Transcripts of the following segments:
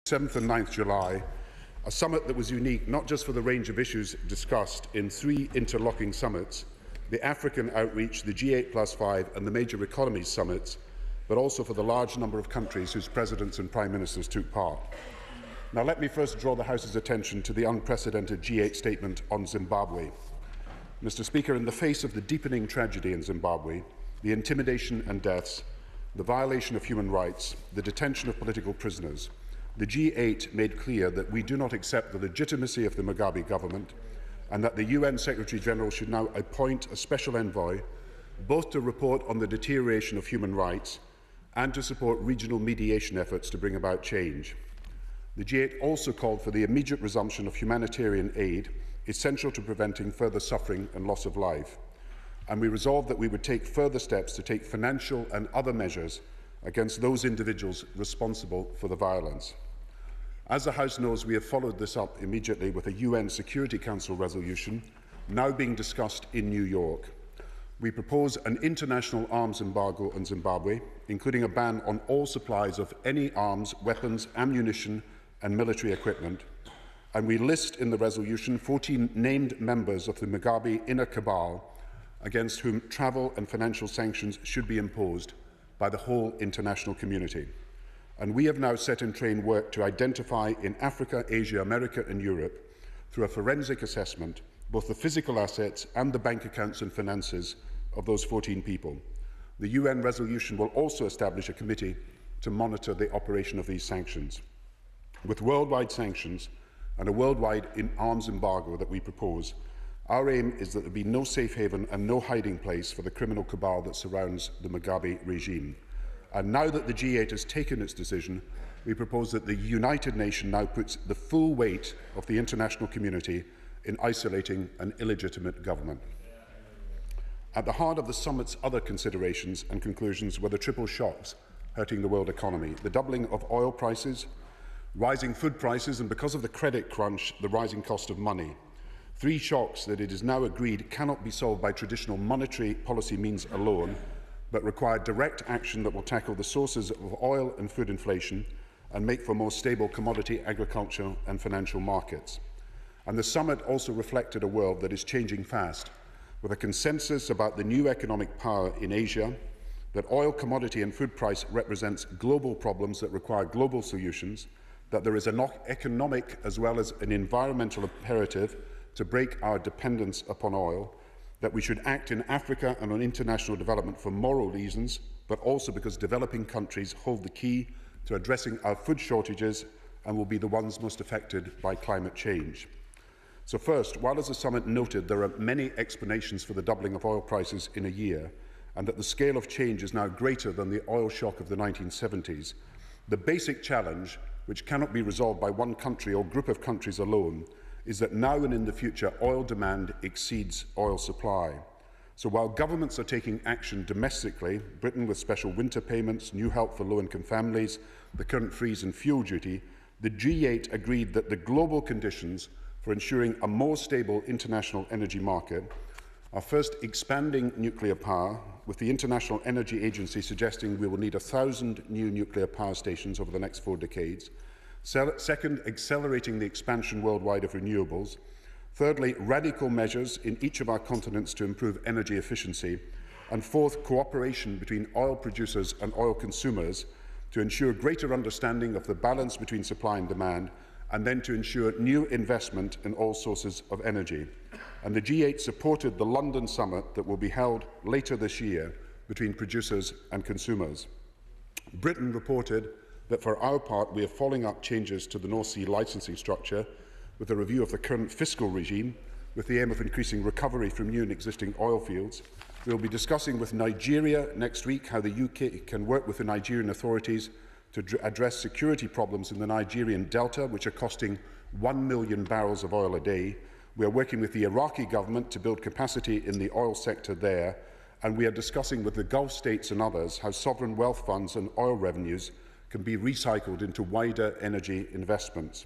7th and 9th July, a summit that was unique not just for the range of issues discussed in 3 interlocking summits, the African Outreach, the G8+5 and the Major Economies Summits, but also for the large number of countries whose presidents and prime ministers took part. Now let me first draw the House's attention to the unprecedented G8 statement on Zimbabwe. Mr. Speaker, in the face of the deepening tragedy in Zimbabwe, the intimidation and deaths, the violation of human rights, the detention of political prisoners, the G8 made clear that we do not accept the legitimacy of the Mugabe government and that the UN Secretary-General should now appoint a special envoy both to report on the deterioration of human rights and to support regional mediation efforts to bring about change. The G8 also called for the immediate resumption of humanitarian aid essential to preventing further suffering and loss of life, and we resolved that we would take further steps to take financial and other measures against those individuals responsible for the violence. As the House knows, we have followed this up immediately with a UN Security Council resolution now being discussed in New York. We propose an international arms embargo on Zimbabwe, including a ban on all supplies of any arms, weapons, ammunition and military equipment, and we list in the resolution 14 named members of the Mugabe inner cabal against whom travel and financial sanctions should be imposed by the whole international community. And we have now set in train work to identify in Africa, Asia, America and Europe, through a forensic assessment, both the physical assets and the bank accounts and finances of those 14 people. The UN resolution will also establish a committee to monitor the operation of these sanctions. With worldwide sanctions and a worldwide arms embargo that we propose, our aim is that there be no safe haven and no hiding place for the criminal cabal that surrounds the Mugabe regime. And now that the G8 has taken its decision, we propose that the United Nations now puts the full weight of the international community in isolating an illegitimate government. At the heart of the summit's other considerations and conclusions were the triple shocks hurting the world economy: the doubling of oil prices, rising food prices, and because of the credit crunch, the rising cost of money. 3 shocks that it is now agreed cannot be solved by traditional monetary policy means alone, but require direct action that will tackle the sources of oil and food inflation and make for more stable commodity, agricultural and financial markets. And the summit also reflected a world that is changing fast, with a consensus about the new economic power in Asia, that oil, commodity and food price represents global problems that require global solutions, that there is an economic as well as an environmental imperative to break our dependence upon oil, that we should act in Africa and on international development for moral reasons, but also because developing countries hold the key to addressing our food shortages and will be the ones most affected by climate change. So first, while as the summit noted there are many explanations for the doubling of oil prices in a year, and that the scale of change is now greater than the oil shock of the 1970s, the basic challenge, which cannot be resolved by one country or group of countries alone, is that now and in the future oil demand exceeds oil supply. So while governments are taking action domestically, Britain with special winter payments, new help for low-income families, the current freeze in fuel duty, the G8 agreed that the global conditions for ensuring a more stable international energy market are first expanding nuclear power, with the International Energy Agency suggesting we will need 1,000 new nuclear power stations over the next 4 decades. Second, accelerating the expansion worldwide of renewables. Thirdly, radical measures in each of our continents to improve energy efficiency. And fourth, cooperation between oil producers and oil consumers to ensure greater understanding of the balance between supply and demand, and then to ensure new investment in all sources of energy. And the G8 supported the London summit that will be held later this year between producers and consumers. Britain reported that for our part we are following up changes to the North Sea licensing structure with a review of the current fiscal regime with the aim of increasing recovery from new and existing oil fields. We will be discussing with Nigeria next week how the UK can work with the Nigerian authorities to address security problems in the Nigerian Delta, which are costing 1 million barrels of oil a day. We are working with the Iraqi government to build capacity in the oil sector there, and we are discussing with the Gulf states and others how sovereign wealth funds and oil revenues can be recycled into wider energy investments.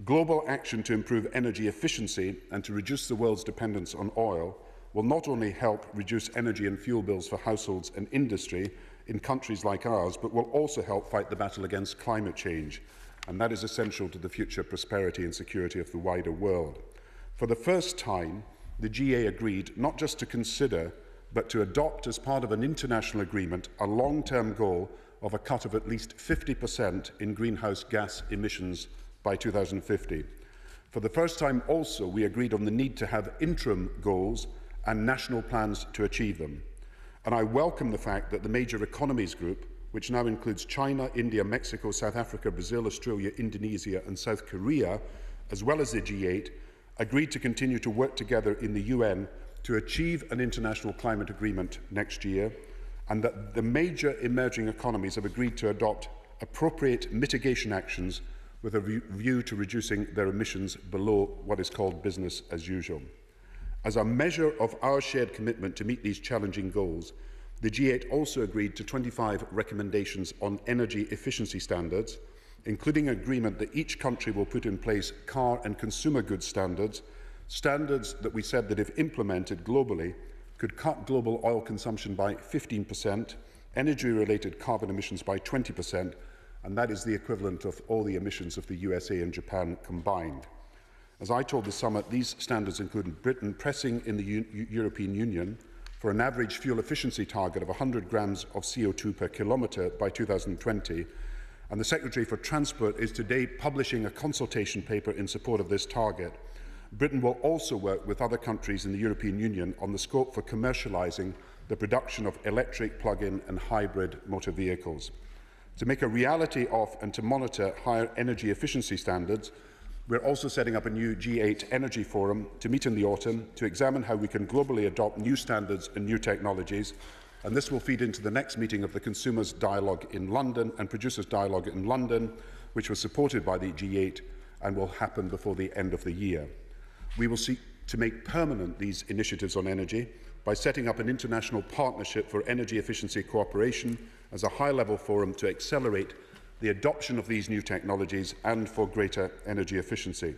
Global action to improve energy efficiency and to reduce the world's dependence on oil will not only help reduce energy and fuel bills for households and industry in countries like ours, but will also help fight the battle against climate change. and that is essential to the future prosperity and security of the wider world. For the first time, the GA agreed not just to consider, but to adopt as part of an international agreement a long-term goal of a cut of at least 50% in greenhouse gas emissions by 2050. For the first time also, we agreed on the need to have interim goals and national plans to achieve them. And I welcome the fact that the Major Economies Group, which now includes China, India, Mexico, South Africa, Brazil, Australia, Indonesia and South Korea, as well as the G8, agreed to continue to work together in the UN to achieve an international climate agreement next year, and that the major emerging economies have agreed to adopt appropriate mitigation actions with a view to reducing their emissions below what is called business as usual. As a measure of our shared commitment to meet these challenging goals, the G8 also agreed to 25 recommendations on energy efficiency standards, including agreement that each country will put in place car and consumer goods standards, standards that we said that if implemented globally could cut global oil consumption by 15%, energy-related carbon emissions by 20%, and that is the equivalent of all the emissions of the USA and Japan combined. As I told the summit, these standards include Britain pressing in the European Union for an average fuel efficiency target of 100 grams of CO2 per kilometre by 2020, and the Secretary for Transport is today publishing a consultation paper in support of this target. Britain will also work with other countries in the European Union on the scope for commercialising the production of electric, plug-in and hybrid motor vehicles. To make a reality of and to monitor higher energy efficiency standards, we're also setting up a new G8 Energy Forum to meet in the autumn to examine how we can globally adopt new standards and new technologies, and this will feed into the next meeting of the Consumers Dialogue in London and Producers Dialogue in London, which was supported by the G8 and will happen before the end of the year. We will seek to make permanent these initiatives on energy by setting up an international partnership for energy efficiency cooperation as a high-level forum to accelerate the adoption of these new technologies and for greater energy efficiency.